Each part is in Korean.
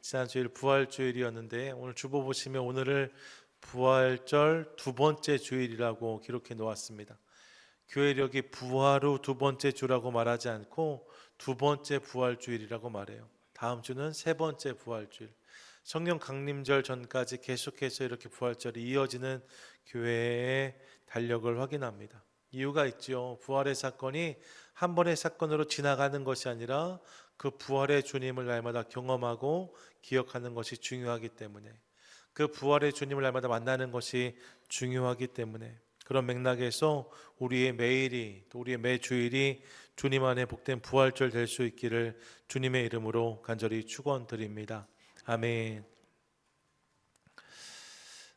지난 주일 부활주일이었는데 오늘 주보 보시면 오늘을 부활절 두 번째 주일이라고 기록해 놓았습니다. 교회력이 부활 후 두 번째 주라고 말하지 않고 두 번째 부활주일이라고 말해요. 다음 주는 세 번째 부활주일. 성령 강림절 전까지 계속해서 이렇게 부활절이 이어지는 교회의 달력을 확인합니다. 이유가 있죠. 부활의 사건이 한 번의 사건으로 지나가는 것이 아니라 그 부활의 주님을 날마다 경험하고 기억하는 것이 중요하기 때문에, 그 부활의 주님을 날마다 만나는 것이 중요하기 때문에, 그런 맥락에서 우리의 매일이, 또 우리의 매주일이 주님 안에 복된 부활절 될 수 있기를 주님의 이름으로 간절히 축원드립니다. 아멘.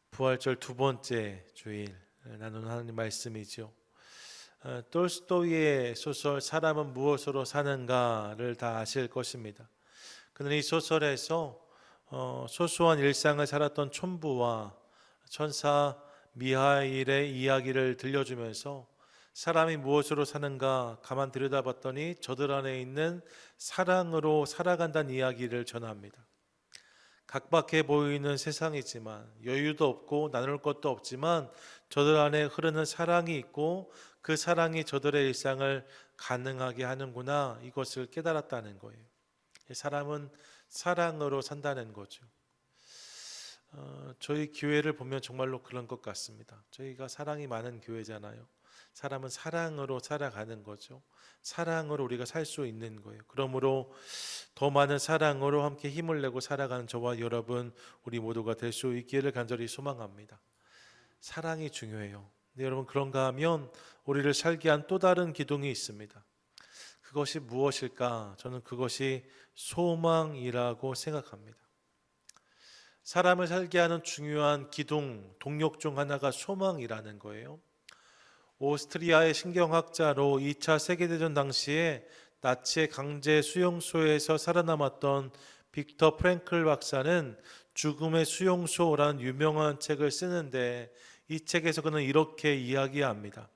부활절 두 번째 주일 나누는 하나님 말씀이죠. 톨스토이의 소설 사람은 무엇으로 사는가를 다 아실 것입니다. 그는 이 소설에서 소소한 일상을 살았던 촌부와 천사 미하일의 이야기를 들려주면서 사람이 무엇으로 사는가 가만 들여다봤더니 저들 안에 있는 사랑으로 살아간다는 이야기를 전합니다. 각박해 보이는 세상이지만, 여유도 없고 나눌 것도 없지만 저들 안에 흐르는 사랑이 있고 그 사랑이 저들의 일상을 가능하게 하는구나, 이것을 깨달았다는 거예요. 사람은 사랑으로 산다는 거죠. 저희 교회를 보면 정말로 그런 것 같습니다. 저희가 사랑이 많은 교회잖아요. 사람은 사랑으로 살아가는 거죠. 사랑으로 우리가 살 수 있는 거예요. 그러므로 더 많은 사랑으로 함께 힘을 내고 살아가는 저와 여러분, 우리 모두가 될 수 있기를 간절히 소망합니다. 사랑이 중요해요. 근데 여러분, 그런가 하면 우리를 살게 한 또 다른 기둥이 있습니다. 그것이 무엇일까? 저는 그것이 소망이라고 생각합니다. 사람을 살게 하는 중요한 기둥, 동력 중 하나가 소망이라는 거예요. 오스트리아의 신경학자로 2차 세계대전 당시에 나치의 강제 수용소에서 살아남았던 빅터 프랭클 박사는 죽음의 수용소라는 유명한 책을 쓰는데, 이 책에서 그는 이렇게 이야기합니다.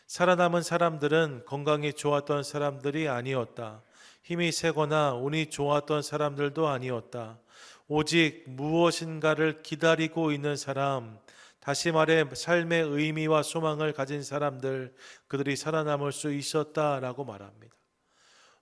살아남은 사람들은 건강이 좋았던 사람들이 아니었다. 힘이 세거나 운이 좋았던 사람들도 아니었다. 오직 무엇인가를 기다리고 있는 사람, 다시 말해 삶의 의미와 소망을 가진 사람들, 그들이 살아남을 수 있었다라고 말합니다.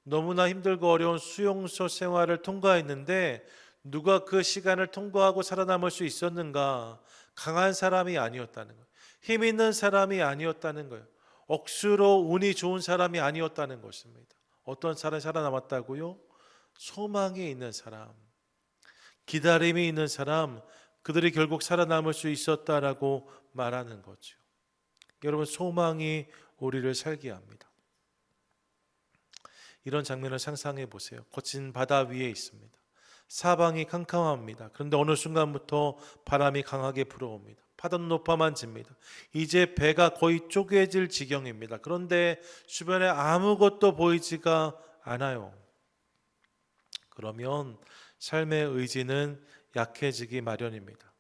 너무나 힘들고 어려운 수용소 생활을 통과했는데 누가 그 시간을 통과하고 살아남을 수 있었는가? 강한 사람이 아니었다는 거예요. 힘 있는 사람이 아니었다는 거예요. 억수로 운이 좋은 사람이 아니었다는 것입니다. 어떤 사람이 살아남았다고요? 소망이 있는 사람, 기다림이 있는 사람, 그들이 결국 살아남을 수 있었다라고 말하는 거죠. 여러분, 소망이 우리를 살게 합니다. 이런 장면을 상상해 보세요. 거친 바다 위에 있습니다. 사방이 캄캄합니다. 그런데 어느 순간부터 바람이 강하게 불어옵니다. 파도는 높아만집니다. 이제 배가 거의 쪼개질 지경입니다. 그런데 주변에 아무것도 보이지가 않아요. 그러면 삶의 의지는 약해지기 마련입니다.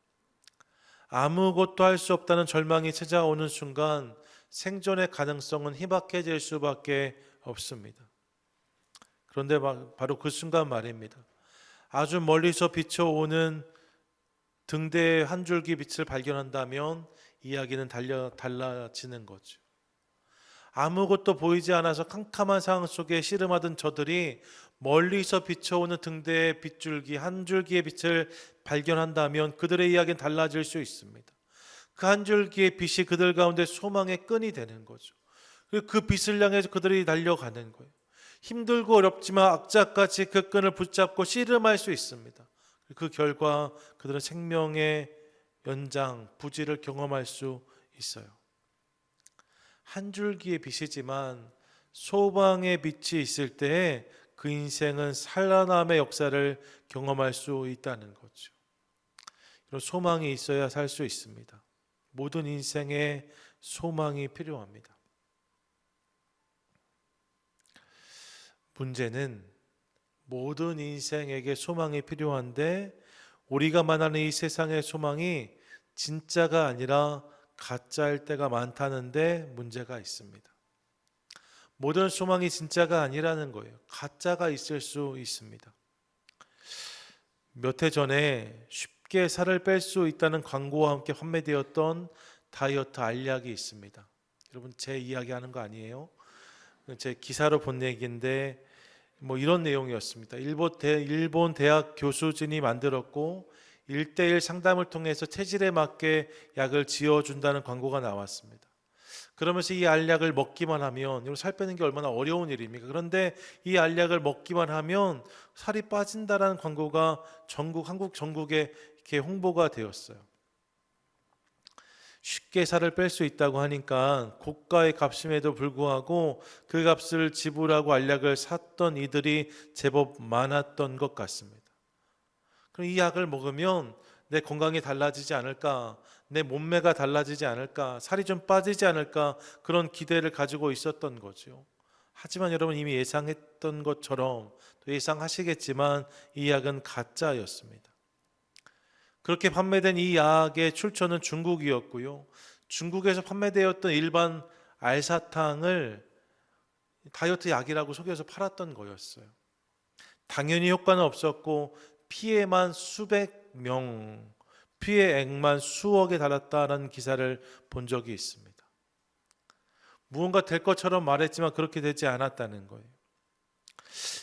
아무것도 할 수 없다는 절망이 찾아오는 순간 생존의 가능성은 희박해질 수밖에 없습니다. 그런데 바로 그 순간 말입니다. 아주 멀리서 비춰오는 등대의 한 줄기 빛을 발견한다면 이야기는 달라지는 거죠. 아무것도 보이지 않아서 캄캄한 상황 속에 씨름하던 저들이 멀리서 비춰오는 등대의 빗줄기, 한 줄기의 빛을 발견한다면 그들의 이야기는 달라질 수 있습니다. 그 한 줄기의 빛이 그들 가운데 소망의 끈이 되는 거죠. 그리고 그 빛을 향해서 그들이 달려가는 거예요. 힘들고 어렵지만 악착같이 그 끈을 붙잡고 씨름할 수 있습니다. 그 결과 그들은 생명의 연장, 부지를 경험할 수 있어요. 한 줄기의 빛이지만 소망의 빛이 있을 때에 그 인생은 살아남의 역사를 경험할 수 있다는 거죠. 이런 소망이 있어야 살 수 있습니다. 모든 인생에 소망이 필요합니다. 문제는 모든 인생에게 소망이 필요한데 우리가 말하는 이 세상의 소망이 진짜가 아니라 가짜일 때가 많다는 데 문제가 있습니다. 모든 소망이 진짜가 아니라는 거예요. 가짜가 있을 수 있습니다. 몇 해 전에 쉽게 살을 뺄 수 있다는 광고와 함께 판매되었던 다이어트 알약이 있습니다. 여러분, 제 이야기 하는 거 아니에요. 제 기사로 본 얘기인데 이런 내용이었습니다. 일본 대학 교수진이 만들었고 1대1 상담을 통해서 체질에 맞게 약을 지어준다는 광고가 나왔습니다. 그러면서 이 알약을 먹기만 하면, 살 빼는 게 얼마나 어려운 일입니까? 그런데 이 알약을 먹기만 하면 살이 빠진다라는 광고가 한국 전국에 이렇게 홍보가 되었어요. 쉽게 살을 뺄 수 있다고 하니까 고가의 값임에도 불구하고 그 값을 지불하고 알약을 샀던 이들이 제법 많았던 것 같습니다. 그럼 이 약을 먹으면 내 건강이 달라지지 않을까, 내 몸매가 달라지지 않을까, 살이 좀 빠지지 않을까, 그런 기대를 가지고 있었던 거죠. 하지만 여러분, 이미 예상했던 것처럼, 또 예상하시겠지만 이 약은 가짜였습니다. 그렇게 판매된 이 약의 출처는 중국이었고요. 중국에서 판매되었던 일반 알사탕을 다이어트 약이라고 속여서 팔았던 거였어요. 당연히 효과는 없었고 피해만 수백 명, 피해액만 수억에 달했다는 기사를 본 적이 있습니다. 무언가 될 것처럼 말했지만 그렇게 되지 않았다는 거예요.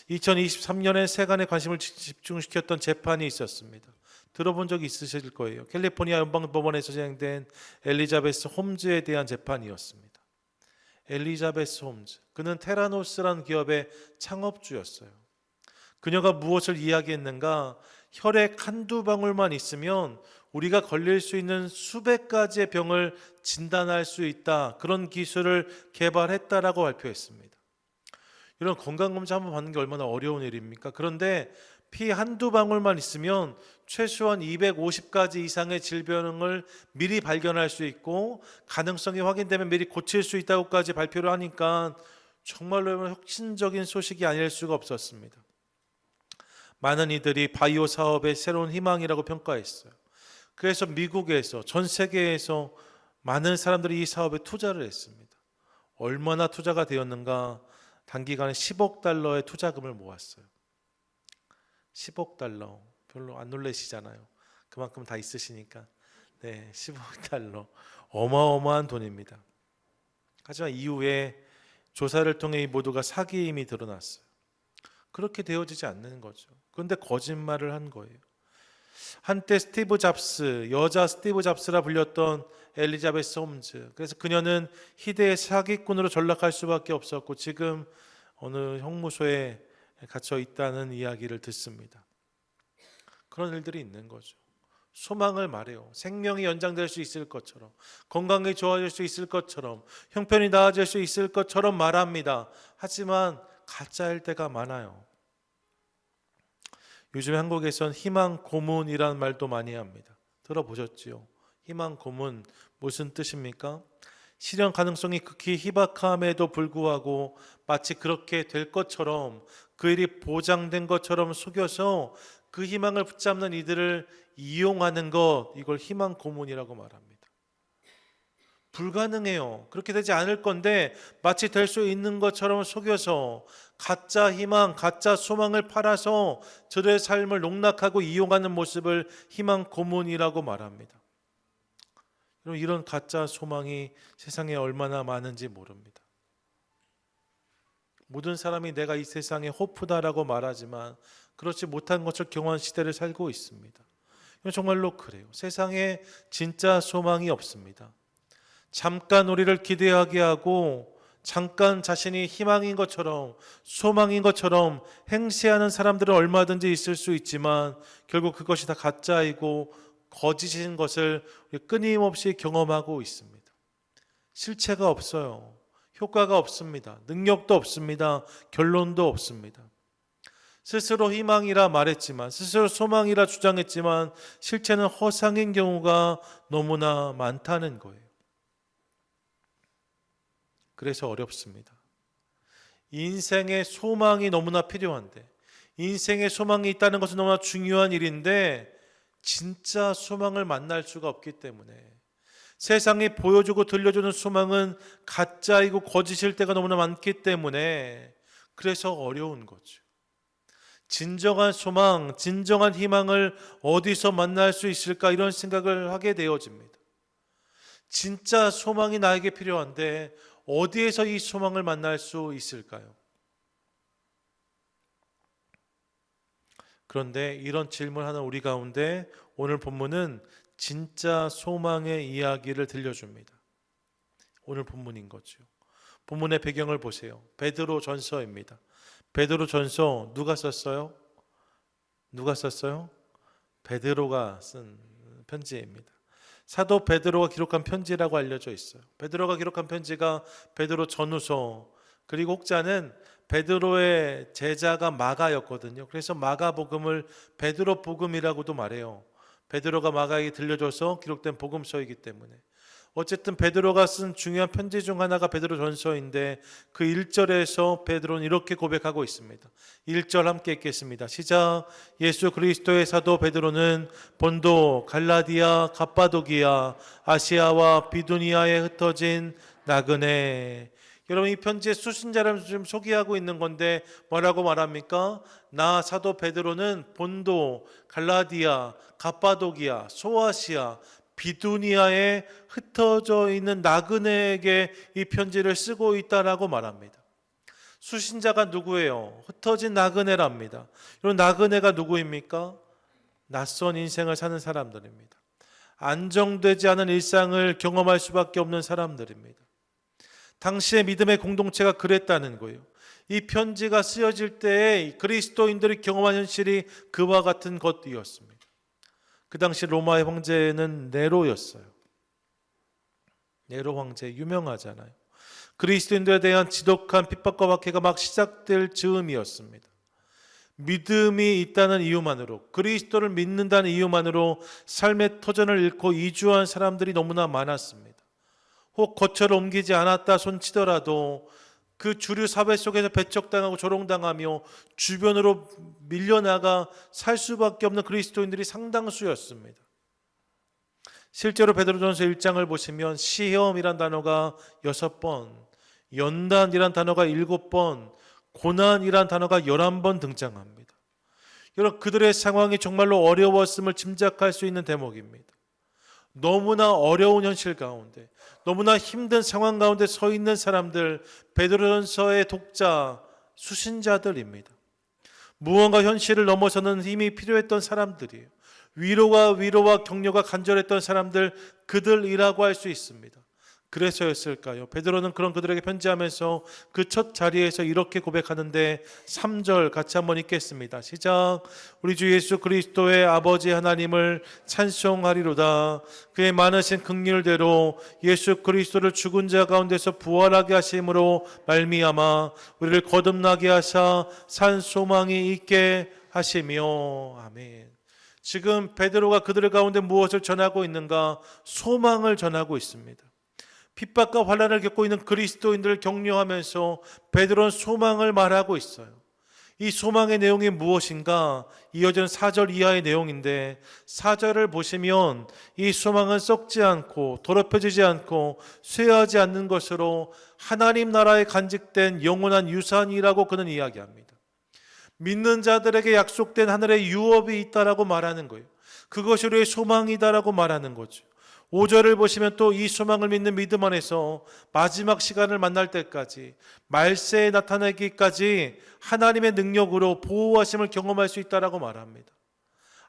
2023년에 세간의 관심을 집중시켰던 재판이 있었습니다. 들어본 적이 있으실 거예요. 캘리포니아 연방법원에서 진행된 엘리자베스 홈즈에 대한 재판이었습니다. 엘리자베스 홈즈, 그는 테라노스라는 기업의 창업주였어요. 그녀가 무엇을 이야기했는가? 혈액 한두 방울만 있으면 우리가 걸릴 수 있는 수백 가지의 병을 진단할 수 있다, 그런 기술을 개발했다라고 발표했습니다. 이런 건강검진 한번 받는 게 얼마나 어려운 일입니까? 그런데 피 한두 방울만 있으면 최소한 250가지 이상의 질병을 미리 발견할 수 있고 가능성이 확인되면 미리 고칠 수 있다고까지 발표를 하니까 정말로 혁신적인 소식이 아닐 수가 없었습니다. 많은 이들이 바이오 사업의 새로운 희망이라고 평가했어요. 그래서 미국에서, 전 세계에서 많은 사람들이 이 사업에 투자를 했습니다. 얼마나 투자가 되었는가? 단기간에 10억 달러의 투자금을 모았어요. 10억 달러, 별로 안 놀라시잖아요. 그만큼 다 있으시니까. 네, 10억 달러, 어마어마한 돈입니다. 하지만 이후에 조사를 통해 이 모두가 사기임이 드러났어요. 그렇게 되어지지 않는 거죠. 그런데 거짓말을 한 거예요. 한때 스티브 잡스, 여자 스티브 잡스라 불렸던 엘리자베스 홈즈, 그래서 그녀는 희대의 사기꾼으로 전락할 수밖에 없었고 지금 어느 형무소에 갇혀 있다는 이야기를 듣습니다. 그런 일들이 있는 거죠. 소망을 말해요. 생명이 연장될 수 있을 것처럼, 건강이 좋아질 수 있을 것처럼, 형편이 나아질 수 있을 것처럼 말합니다. 하지만 가짜일 때가 많아요. 요즘 한국에선 희망 고문이라는 말도 많이 합니다. 들어보셨지요? 희망 고문 무슨 뜻입니까? 실현 가능성이 극히 희박함에도 불구하고 마치 그렇게 될 것처럼, 그 일이 보장된 것처럼 속여서 그 희망을 붙잡는 이들을 이용하는 것, 이걸 희망 고문이라고 말합니다. 불가능해요. 그렇게 되지 않을 건데 마치 될 수 있는 것처럼 속여서 가짜 희망, 가짜 소망을 팔아서 저들의 삶을 농락하고 이용하는 모습을 희망 고문이라고 말합니다. 여러분, 이런 가짜 소망이 세상에 얼마나 많은지 모릅니다. 모든 사람이 내가 이 세상의 호프다라고 말하지만 그렇지 못한 것을 경험한 시대를 살고 있습니다. 정말로 그래요. 세상에 진짜 소망이 없습니다. 잠깐 우리를 기대하게 하고 잠깐 자신이 희망인 것처럼, 소망인 것처럼 행세하는 사람들은 얼마든지 있을 수 있지만 결국 그것이 다 가짜이고 거짓인 것을 끊임없이 경험하고 있습니다. 실체가 없어요. 효과가 없습니다. 능력도 없습니다. 결론도 없습니다. 스스로 희망이라 말했지만, 스스로 소망이라 주장했지만 실체는 허상인 경우가 너무나 많다는 거예요. 그래서 어렵습니다. 인생의 소망이 너무나 필요한데, 인생의 소망이 있다는 것은 너무나 중요한 일인데 진짜 소망을 만날 수가 없기 때문에, 세상이 보여주고 들려주는 소망은 가짜이고 거짓일 때가 너무나 많기 때문에 그래서 어려운 거죠. 진정한 소망, 진정한 희망을 어디서 만날 수 있을까 이런 생각을 하게 되어집니다. 진짜 소망이 나에게 필요한데 어디에서 이 소망을 만날 수 있을까요? 그런데 이런 질문하는 우리 가운데 오늘 본문은 진짜 소망의 이야기를 들려줍니다. 오늘 본문인 거죠. 본문의 배경을 보세요. 베드로 전서입니다. 베드로 전서 누가 썼어요? 누가 썼어요? 베드로가 쓴 편지입니다. 사도 베드로가 기록한 편지라고 알려져 있어요. 베드로가 기록한 편지가 베드로 전후서, 그리고 혹자는 베드로의 제자가 마가였거든요. 그래서 마가복음을 베드로 복음이라고도 말해요. 베드로가 마가에게 들려줘서 기록된 복음서이기 때문에. 어쨌든 베드로가 쓴 중요한 편지 중 하나가 베드로 전서인데 그 1절에서 베드로는 이렇게 고백하고 있습니다. 1절 함께 읽겠습니다. 시작. 예수 그리스도의 사도 베드로는 본도, 갈라디아, 갑바도기아, 아시아와 비두니아에 흩어진 나그네. 여러분, 이 편지의 수신자를 좀 소개하고 있는 건데 뭐라고 말합니까? 나 사도 베드로는 본도, 갈라디아, 갑바도기아, 소아시아, 비두니아에 흩어져 있는 나그네에게 이 편지를 쓰고 있다라고 말합니다. 수신자가 누구예요? 흩어진 나그네랍니다. 이런 나그네가 누구입니까? 낯선 인생을 사는 사람들입니다. 안정되지 않은 일상을 경험할 수밖에 없는 사람들입니다. 당시의 믿음의 공동체가 그랬다는 거예요. 이 편지가 쓰여질 때에 그리스도인들이 경험한 현실이 그와 같은 것이었습니다. 그 당시 로마의 황제는 네로였어요. 네로 황제 유명하잖아요. 그리스도인들에 대한 지독한 핍박과 박해가 막 시작될 즈음이었습니다. 믿음이 있다는 이유만으로, 그리스도를 믿는다는 이유만으로 삶의 터전을 잃고 이주한 사람들이 너무나 많았습니다. 혹 거처를 옮기지 않았다 손치더라도 그 주류 사회 속에서 배척당하고 조롱당하며 주변으로 밀려나가 살 수밖에 없는 그리스도인들이 상당수였습니다. 실제로 베드로전서 1장을 보시면 시험이란 단어가 6번, 연단이란 단어가 7번, 고난이란 단어가 11번 등장합니다. 여러분, 그들의 상황이 정말로 어려웠음을 짐작할 수 있는 대목입니다. 너무나 어려운 현실 가운데, 너무나 힘든 상황 가운데 서 있는 사람들, 베드로전서의 독자, 수신자들입니다. 무언가 현실을 넘어서는 힘이 필요했던 사람들이에요. 위로와 격려가 간절했던 사람들, 그들이라고 할 수 있습니다. 그래서였을까요? 베드로는 그런 그들에게 편지하면서 그 첫 자리에서 이렇게 고백하는데 3절 같이 한번 읽겠습니다. 시작. 우리 주 예수 그리스도의 아버지 하나님을 찬송하리로다. 그의 많으신 긍휼대로 예수 그리스도를 죽은 자 가운데서 부활하게 하심으로 말미암아 우리를 거듭나게 하사 산 소망이 있게 하시며. 아멘. 지금 베드로가 그들 가운데 무엇을 전하고 있는가? 소망을 전하고 있습니다. 핍박과 환난을 겪고 있는 그리스도인들을 격려하면서 베드로는 소망을 말하고 있어요. 이 소망의 내용이 무엇인가? 이어지는 4절 이하의 내용인데 4절을 보시면 이 소망은 썩지 않고 더럽혀지지 않고 쇠하지 않는 것으로 하나님 나라에 간직된 영원한 유산이라고 그는 이야기합니다. 믿는 자들에게 약속된 하늘의 유업이 있다라고 말하는 거예요. 그것이 우리의 소망이다라고 말하는 거죠. 5절을 보시면 또 이 소망을 믿는 믿음 안에서 마지막 시간을 만날 때까지, 말세에 나타나기까지 하나님의 능력으로 보호하심을 경험할 수 있다라고 말합니다.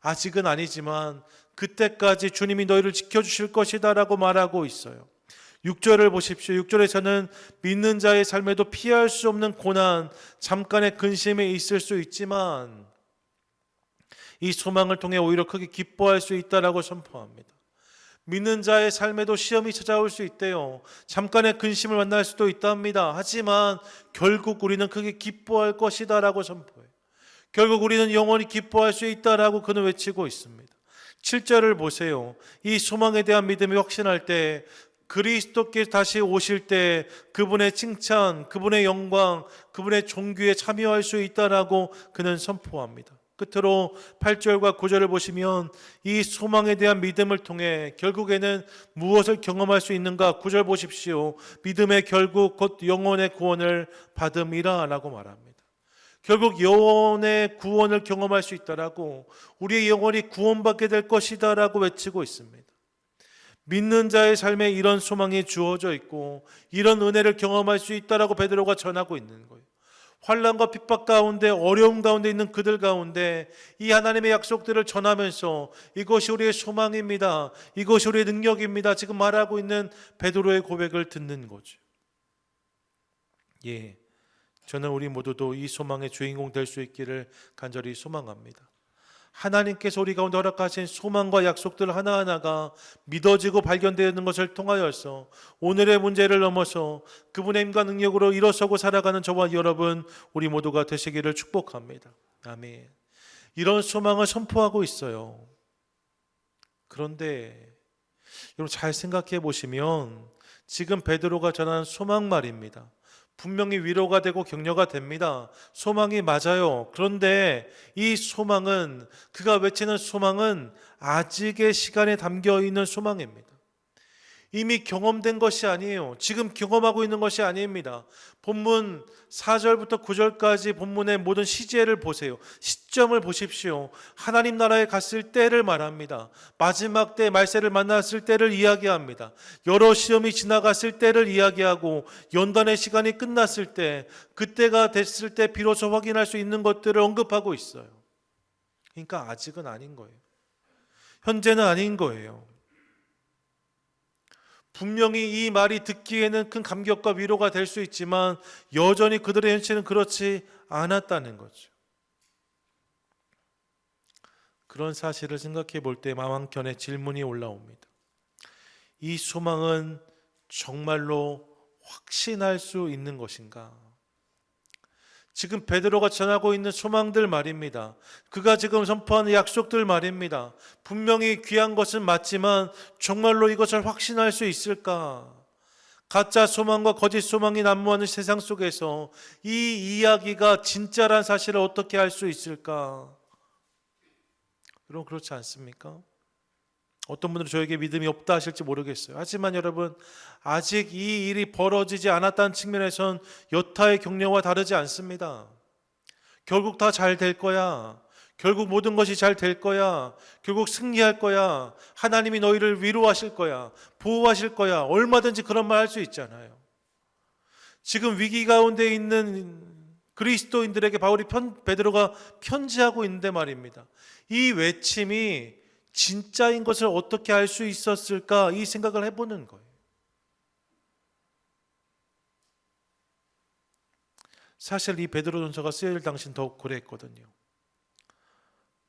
아직은 아니지만 그때까지 주님이 너희를 지켜주실 것이다라고 말하고 있어요. 6절을 보십시오. 6절에서는 믿는 자의 삶에도 피할 수 없는 고난, 잠깐의 근심이 있을 수 있지만 이 소망을 통해 오히려 크게 기뻐할 수 있다라고 선포합니다. 믿는 자의 삶에도 시험이 찾아올 수 있대요. 잠깐의 근심을 만날 수도 있답니다. 하지만 결국 우리는 크게 기뻐할 것이다 라고 선포해요. 결국 우리는 영원히 기뻐할 수 있다라고 그는 외치고 있습니다. 7절을 보세요. 이 소망에 대한 믿음이 확신할 때, 그리스도께서 다시 오실 때 그분의 칭찬, 그분의 영광, 그분의 존귀에 참여할 수 있다라고 그는 선포합니다. 끝으로 8절과 9절을 보시면 이 소망에 대한 믿음을 통해 결국에는 무엇을 경험할 수 있는가? 9절 보십시오. 믿음의 결국 곧 영혼의 구원을 받음이라 라고 말합니다. 결국 영혼의 구원을 경험할 수 있다라고, 우리의 영혼이 구원받게 될 것이다라고 외치고 있습니다. 믿는 자의 삶에 이런 소망이 주어져 있고 이런 은혜를 경험할 수 있다라고 베드로가 전하고 있는 거예요. 환난과 핍박 가운데, 어려움 가운데 있는 그들 가운데 이 하나님의 약속들을 전하면서 이것이 우리의 소망입니다, 이것이 우리의 능력입니다, 지금 말하고 있는 베드로의 고백을 듣는 거죠. 예, 저는 우리 모두도 이 소망의 주인공 될 수 있기를 간절히 소망합니다. 하나님께서 우리 가운데 허락하신 소망과 약속들 하나하나가 믿어지고 발견되는 것을 통하여서 오늘의 문제를 넘어서 그분의 힘과 능력으로 일어서고 살아가는 저와 여러분, 우리 모두가 되시기를 축복합니다. 아멘. 이런 소망을 선포하고 있어요. 그런데 여러분 잘 생각해 보시면 지금 베드로가 전하는 소망 말입니다. 분명히 위로가 되고 격려가 됩니다. 소망이 맞아요. 그런데 이 소망은, 그가 외치는 소망은 아직의 시간에 담겨 있는 소망입니다. 이미 경험된 것이 아니에요. 지금 경험하고 있는 것이 아닙니다. 본문 4절부터 9절까지 본문의 모든 시제를 보세요. 시점을 보십시오. 하나님 나라에 갔을 때를 말합니다. 마지막 때 말세를 만났을 때를 이야기합니다. 여러 시험이 지나갔을 때를 이야기하고 연단의 시간이 끝났을 때, 그때가 됐을 때 비로소 확인할 수 있는 것들을 언급하고 있어요. 그러니까 아직은 아닌 거예요. 현재는 아닌 거예요. 분명히 이 말이 듣기에는 큰 감격과 위로가 될 수 있지만 여전히 그들의 현실은 그렇지 않았다는 거죠. 그런 사실을 생각해 볼 때 마음 한켠에 질문이 올라옵니다. 이 소망은 정말로 확신할 수 있는 것인가? 지금 베드로가 전하고 있는 소망들 말입니다. 그가 지금 선포하는 약속들 말입니다. 분명히 귀한 것은 맞지만 정말로 이것을 확신할 수 있을까? 가짜 소망과 거짓 소망이 난무하는 세상 속에서 이 이야기가 진짜란 사실을 어떻게 알 수 있을까? 여러분 그렇지 않습니까? 어떤 분들은 저에게 믿음이 없다 하실지 모르겠어요. 하지만 여러분, 아직 이 일이 벌어지지 않았다는 측면에선 여타의 격려와 다르지 않습니다. 결국 다 잘 될 거야. 결국 모든 것이 잘 될 거야. 결국 승리할 거야. 하나님이 너희를 위로하실 거야. 보호하실 거야. 얼마든지 그런 말 할 수 있잖아요. 지금 위기 가운데 있는 그리스도인들에게 베드로가 편지하고 있는데 말입니다. 이 외침이 진짜인 것을 어떻게 알 수 있었을까? 이 생각을 해보는 거예요. 사실 이 베드로전서가 쓰여질 당시는 더욱 그랬거든요.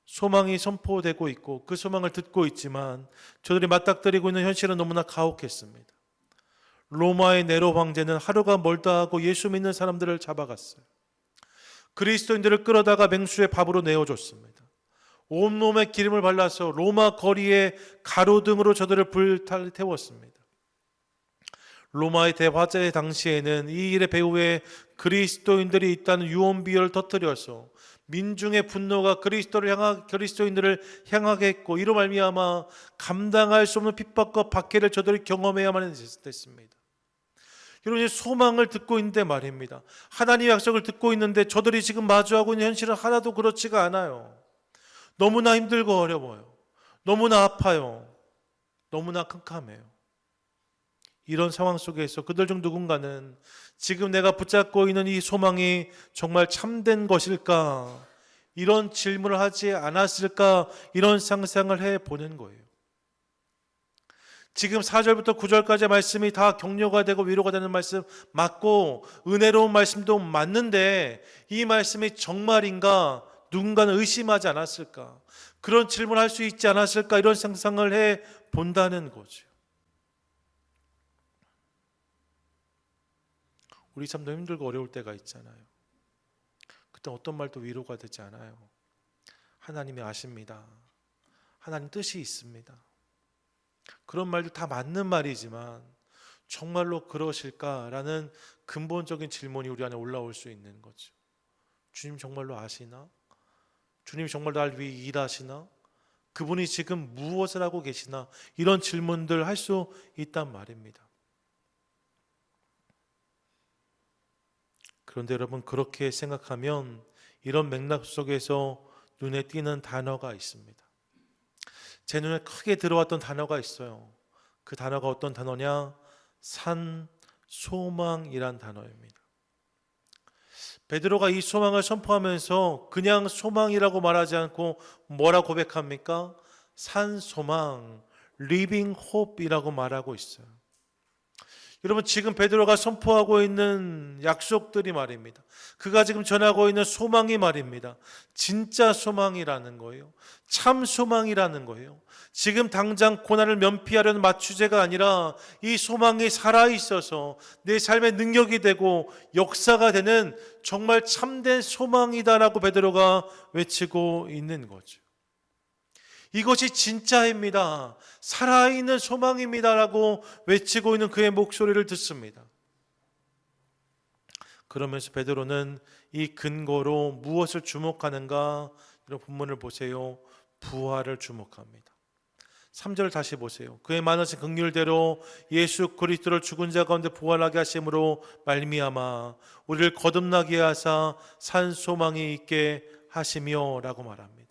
소망이 선포되고 있고 그 소망을 듣고 있지만 저들이 맞닥뜨리고 있는 현실은 너무나 가혹했습니다. 로마의 네로 황제는 하루가 멀다 하고 예수 믿는 사람들을 잡아갔어요. 그리스도인들을 끌어다가 맹수의 밥으로 내어줬습니다. 온몸에 기름을 발라서 로마 거리에 가로등으로 저들을 불태웠습니다. 로마의 대화제 당시에는 이 일의 배후에 그리스도인들이 있다는 유언비어를 터뜨려서 민중의 분노가 그리스도인들을 향하게 했고, 이로 말미암아 감당할 수 없는 핍박과 박해를 저들이 경험해야만 했습니다. 여러분, 소망을 듣고 있는데 말입니다. 하나님의 약속을 듣고 있는데 저들이 지금 마주하고 있는 현실은 하나도 그렇지가 않아요. 너무나 힘들고 어려워요. 너무나 아파요. 너무나 캄캄해요. 이런 상황 속에서 그들 중 누군가는 지금 내가 붙잡고 있는 이 소망이 정말 참된 것일까? 이런 질문을 하지 않았을까? 이런 상상을 해보는 거예요. 지금 4절부터 9절까지의 말씀이 다 격려가 되고 위로가 되는 말씀 맞고 은혜로운 말씀도 맞는데 이 말씀이 정말인가? 누군가는 의심하지 않았을까? 그런 질문을 할 수 있지 않았을까? 이런 상상을 해 본다는 거죠. 우리 삶도 힘들고 어려울 때가 있잖아요. 그때 어떤 말도 위로가 되지 않아요. 하나님이 아십니다. 하나님 뜻이 있습니다. 그런 말도 다 맞는 말이지만 정말로 그러실까라는 근본적인 질문이 우리 안에 올라올 수 있는 거죠. 주님 정말로 아시나? 주님 정말 날 위해 일하시나? 그분이 지금 무엇을 하고 계시나? 이런 질문들 할 수 있단 말입니다. 그런데 여러분, 그렇게 생각하면 이런 맥락 속에서 눈에 띄는 단어가 있습니다. 제 눈에 크게 들어왔던 단어가 있어요. 그 단어가 어떤 단어냐? 산소망이란 단어입니다. 베드로가 이 소망을 선포하면서 그냥 소망이라고 말하지 않고 뭐라 고백합니까? 산소망, living hope이라고 말하고 있어요. 여러분, 지금 베드로가 선포하고 있는 약속들이 말입니다. 그가 지금 전하고 있는 소망이 말입니다. 진짜 소망이라는 거예요. 참 소망이라는 거예요. 지금 당장 고난을 면피하려는 맞추제가 아니라 이 소망이 살아있어서 내 삶의 능력이 되고 역사가 되는 정말 참된 소망이다라고 베드로가 외치고 있는 거죠. 이것이 진짜입니다. 살아있는 소망입니다라고 외치고 있는 그의 목소리를 듣습니다. 그러면서 베드로는 이 근거로 무엇을 주목하는가? 이런 본문을 보세요. 부활을 주목합니다. 3절 다시 보세요. 그의 많으신 긍휼대로 예수 그리스도를 죽은 자 가운데 부활하게 하심으로 말미암아 우리를 거듭나게 하사 산 소망이 있게 하시며 라고 말합니다.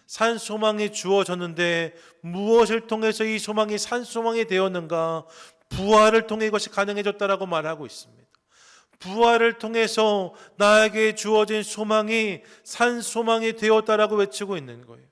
산 소망이 주어졌는데 무엇을 통해서 이 소망이 산 소망이 되었는가? 부활을 통해 이것이 가능해졌다라고 말하고 있습니다. 부활을 통해서 나에게 주어진 소망이 산 소망이 되었다라고 외치고 있는 거예요.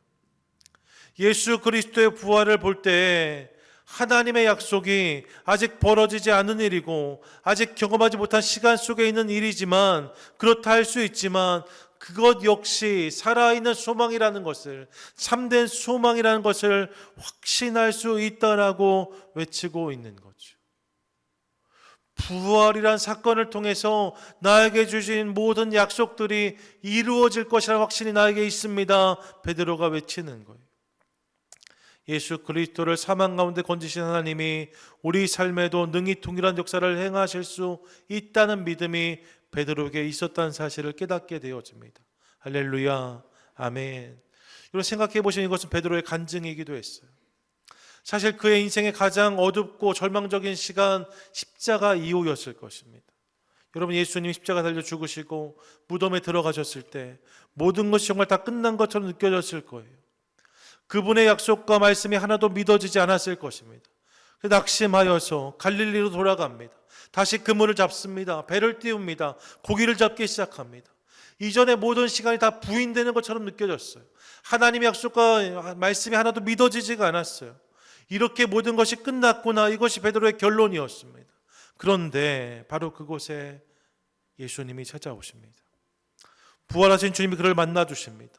예수 그리스도의 부활을 볼 때 하나님의 약속이 아직 벌어지지 않은 일이고 아직 경험하지 못한 시간 속에 있는 일이지만, 그렇다 할 수 있지만 그것 역시 살아있는 소망이라는 것을, 참된 소망이라는 것을 확신할 수 있다라고 외치고 있는 거죠. 부활이란 사건을 통해서 나에게 주신 모든 약속들이 이루어질 것이라는 확신이 나에게 있습니다. 베드로가 외치는 거예요. 예수 그리스도를 사망 가운데 건지신 하나님이 우리 삶에도 능히 동일한 역사를 행하실 수 있다는 믿음이 베드로에게 있었다는 사실을 깨닫게 되어집니다. 할렐루야, 아멘. 여러분, 생각해 보시면 이것은 베드로의 간증이기도 했어요. 사실 그의 인생의 가장 어둡고 절망적인 시간, 십자가 이후였을 것입니다. 여러분, 예수님이 십자가 달려 죽으시고 무덤에 들어가셨을 때 모든 것이 정말 다 끝난 것처럼 느껴졌을 거예요. 그분의 약속과 말씀이 하나도 믿어지지 않았을 것입니다. 낙심하여서 갈릴리로 돌아갑니다. 다시 그물을 잡습니다. 배를 띄웁니다. 고기를 잡기 시작합니다. 이전의 모든 시간이 다 부인되는 것처럼 느껴졌어요. 하나님의 약속과 말씀이 하나도 믿어지지가 않았어요. 이렇게 모든 것이 끝났구나, 이것이 베드로의 결론이었습니다. 그런데 바로 그곳에 예수님이 찾아오십니다. 부활하신 주님이 그를 만나 주십니다.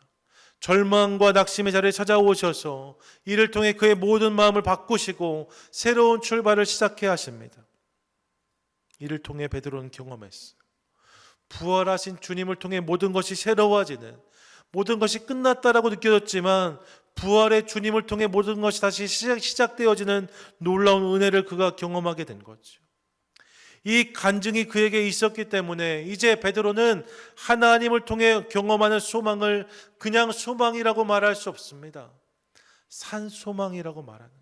절망과 낙심의 자리에 찾아오셔서 이를 통해 그의 모든 마음을 바꾸시고 새로운 출발을 시작해 하십니다. 이를 통해 베드로는 경험했어요. 부활하신 주님을 통해 모든 것이 새로워지는, 모든 것이 끝났다라고 느껴졌지만 부활의 주님을 통해 모든 것이 다시 시작되어지는 놀라운 은혜를 그가 경험하게 된 거죠. 이 간증이 그에게 있었기 때문에 이제 베드로는 하나님을 통해 경험하는 소망을 그냥 소망이라고 말할 수 없습니다. 산 소망이라고 말하는 거예요.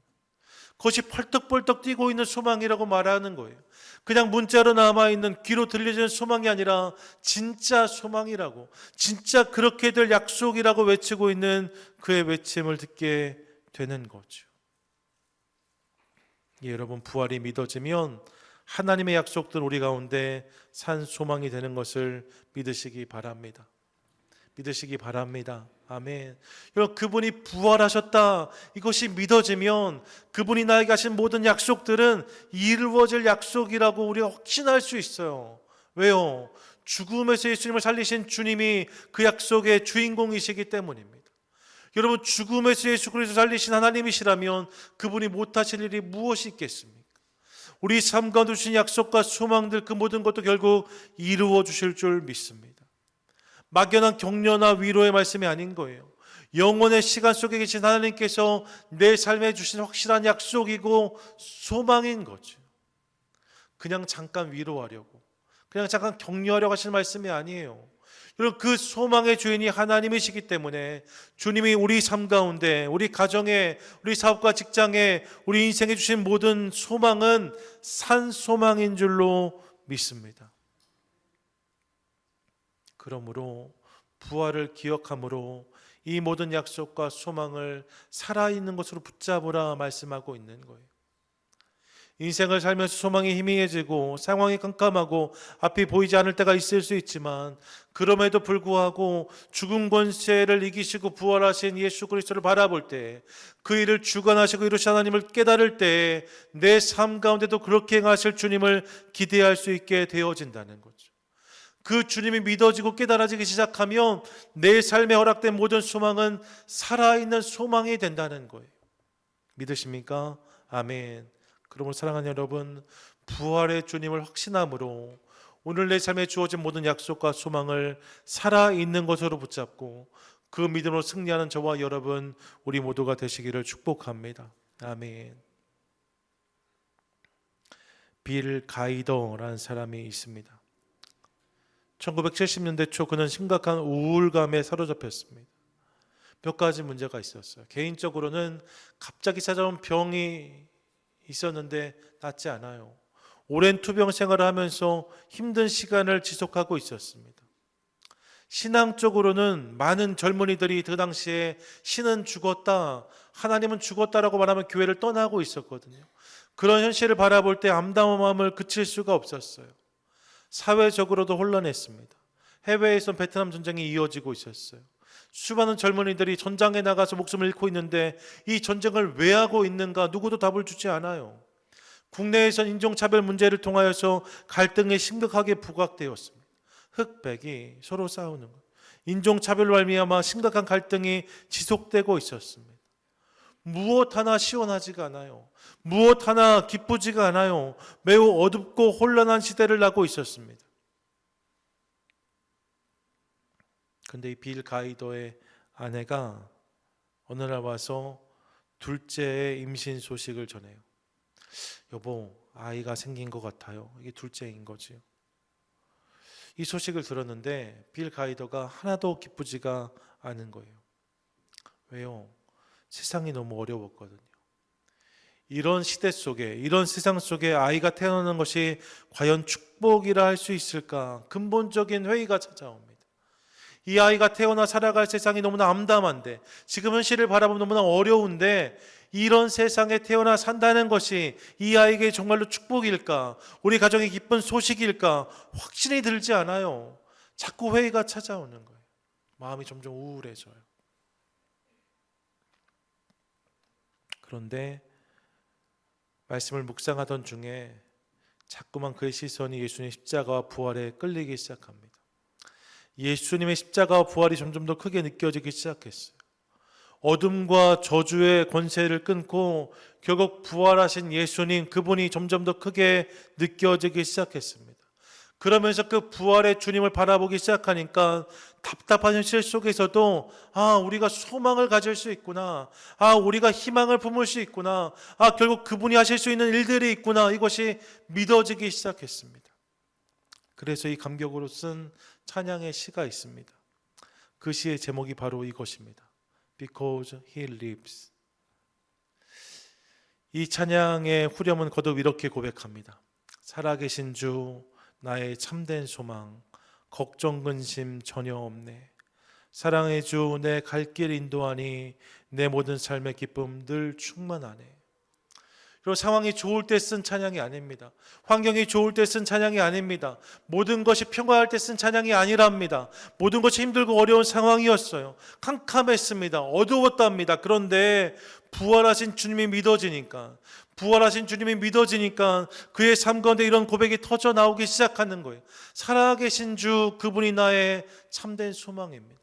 그것이 펄떡펄떡 뛰고 있는 소망이라고 말하는 거예요. 그냥 문자로 남아있는, 귀로 들려지는 소망이 아니라 진짜 소망이라고, 진짜 그렇게 될 약속이라고 외치고 있는 그의 외침을 듣게 되는 거죠. 예, 여러분, 부활이 믿어지면 하나님의 약속들 우리 가운데 산 소망이 되는 것을 믿으시기 바랍니다. 믿으시기 바랍니다. 아멘. 여러분, 그분이 부활하셨다, 이것이 믿어지면 그분이 나에게 하신 모든 약속들은 이루어질 약속이라고 우리가 확신할 수 있어요. 왜요? 죽음에서 예수님을 살리신 주님이 그 약속의 주인공이시기 때문입니다. 여러분, 죽음에서 예수 그리스도 살리신 하나님이시라면 그분이 못하실 일이 무엇이 있겠습니까? 우리 삶 가운데 주신 약속과 소망들, 그 모든 것도 결국 이루어 주실 줄 믿습니다. 막연한 격려나 위로의 말씀이 아닌 거예요. 영원의 시간 속에 계신 하나님께서 내 삶에 주신 확실한 약속이고 소망인 거죠. 그냥 잠깐 위로하려고, 그냥 잠깐 격려하려고 하시는 말씀이 아니에요. 여러분, 그 소망의 주인이 하나님이시기 때문에 주님이 우리 삶 가운데, 우리 가정에, 우리 사업과 직장에, 우리 인생에 주신 모든 소망은 산 소망인 줄로 믿습니다. 그러므로 부활을 기억함으로 이 모든 약속과 소망을 살아있는 것으로 붙잡으라 말씀하고 있는 거예요. 인생을 살면서 소망이 희미해지고 상황이 깜깜하고 앞이 보이지 않을 때가 있을 수 있지만, 그럼에도 불구하고 죽은 권세를 이기시고 부활하신 예수 그리스도를 바라볼 때, 그 일을 주관하시고 이루신 하나님을 깨달을 때 내 삶 가운데도 그렇게 행하실 주님을 기대할 수 있게 되어진다는 거죠. 그 주님이 믿어지고 깨달아지기 시작하면 내 삶에 허락된 모든 소망은 살아있는 소망이 된다는 거예요. 믿으십니까? 아멘. 그러므로 사랑하는 여러분, 부활의 주님을 확신함으로 오늘 내 삶에 주어진 모든 약속과 소망을 살아있는 것으로 붙잡고 그 믿음으로 승리하는 저와 여러분, 우리 모두가 되시기를 축복합니다. 아멘. 빌 가이더라는 사람이 있습니다. 1970년대 초 그는 심각한 우울감에 사로잡혔습니다. 몇 가지 문제가 있었어요. 개인적으로는 갑자기 찾아온 병이 있었는데 낫지 않아요. 오랜 투병 생활을 하면서 힘든 시간을 지속하고 있었습니다. 신앙적으로는 많은 젊은이들이 그 당시에 신은 죽었다, 하나님은 죽었다라고 말하면 교회를 떠나고 있었거든요. 그런 현실을 바라볼 때 암담한 마음을 그칠 수가 없었어요. 사회적으로도 혼란했습니다. 해외에선 베트남 전쟁이 이어지고 있었어요. 수많은 젊은이들이 전장에 나가서 목숨을 잃고 있는데 이 전쟁을 왜 하고 있는가 누구도 답을 주지 않아요. 국내에선 인종차별 문제를 통하여서 갈등이 심각하게 부각되었습니다. 흑백이 서로 싸우는 것, 인종차별로 말미암아 심각한 갈등이 지속되고 있었습니다. 무엇 하나 시원하지가 않아요. 무엇 하나 기쁘지가 않아요. 매우 어둡고 혼란한 시대를 나고 있었습니다. 근데 이 빌 가이더의 아내가 어느 날 와서 둘째의 임신 소식을 전해요. 여보, 아이가 생긴 것 같아요. 이게 둘째인 거지요. 이 소식을 들었는데 빌 가이더가 하나도 기쁘지가 않은 거예요. 왜요? 세상이 너무 어려웠거든요. 이런 시대 속에, 이런 세상 속에 아이가 태어나는 것이 과연 축복이라 할 수 있을까? 근본적인 회의가 찾아옵니다. 이 아이가 태어나 살아갈 세상이 너무나 암담한데, 지금 현실을 바라보면 너무나 어려운데, 이런 세상에 태어나 산다는 것이 이 아이에게 정말로 축복일까? 우리 가정의 기쁜 소식일까? 확신이 들지 않아요. 자꾸 회의가 찾아오는 거예요. 마음이 점점 우울해져요. 그런데 말씀을 묵상하던 중에 자꾸만 그의 시선이 예수님의 십자가와 부활에 끌리기 시작합니다. 예수님의 십자가와 부활이 점점 더 크게 느껴지기 시작했어요. 어둠과 저주의 권세를 끊고 결국 부활하신 예수님, 그분이 점점 더 크게 느껴지기 시작했습니다. 그러면서 그 부활의 주님을 바라보기 시작하니까 답답한 현실 속에서도 우리가 소망을 가질 수 있구나, 우리가 희망을 품을 수 있구나, 결국 그분이 하실 수 있는 일들이 있구나, 이것이 믿어지기 시작했습니다. 그래서 이 감격으로 쓴 찬양의 시가 있습니다. 그 시의 제목이 바로 이것입니다. Because He lives. 이 찬양의 후렴은 거듭 이렇게 고백합니다. 살아계신 주, 나의 참된 소망, 걱정 근심 전혀 없네. 사랑의 주, 내 갈 길 인도하니 내 모든 삶의 기쁨 늘 충만하네. 그리고 상황이 좋을 때 쓴 찬양이 아닙니다. 환경이 좋을 때 쓴 찬양이 아닙니다. 모든 것이 평화할 때 쓴 찬양이 아니랍니다. 모든 것이 힘들고 어려운 상황이었어요. 캄캄했습니다. 어두웠답니다. 그런데 부활하신 주님이 믿어지니까, 그의 삶 가운데 이런 고백이 터져 나오기 시작하는 거예요. 살아계신 주, 그분이 나의 참된 소망입니다.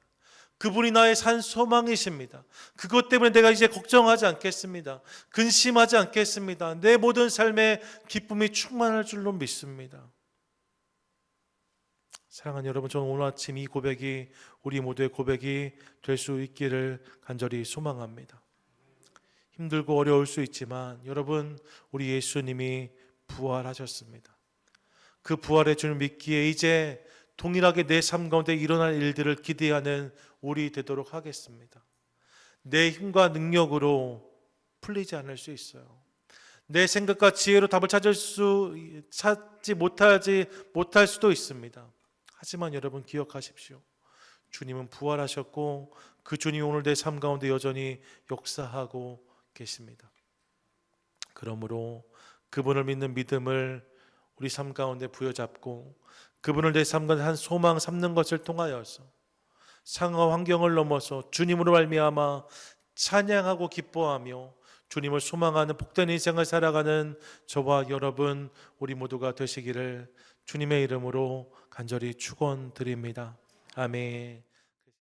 그분이 나의 산 소망이십니다. 그것 때문에 내가 이제 걱정하지 않겠습니다. 근심하지 않겠습니다. 내 모든 삶에 기쁨이 충만할 줄로 믿습니다. 사랑하는 여러분, 저는 오늘 아침 이 고백이 우리 모두의 고백이 될 수 있기를 간절히 소망합니다. 힘들고 어려울 수 있지만 여러분, 우리 예수님이 부활하셨습니다. 그 부활의 주를 믿기에 이제 동일하게 내 삶 가운데 일어날 일들을 기대하는 우리 되도록 하겠습니다. 내 힘과 능력으로 풀리지 않을 수 있어요. 내 생각과 지혜로 답을 찾지 못할 수도 있습니다. 하지만 여러분 기억하십시오. 주님은 부활하셨고 그 주님이 오늘 내 삶 가운데 여전히 역사하고 계십니다. 그러므로 그분을 믿는 믿음을 우리 삶 가운데 부여잡고 그분을 내 삶 가운데 한 소망 삼는 것을 통하여서 상황 환경을 넘어서 주님으로 말미암아 찬양하고 기뻐하며 주님을 소망하는 복된 인생을 살아가는 저와 여러분 우리 모두가 되시기를 주님의 이름으로 간절히 축원드립니다. 아멘.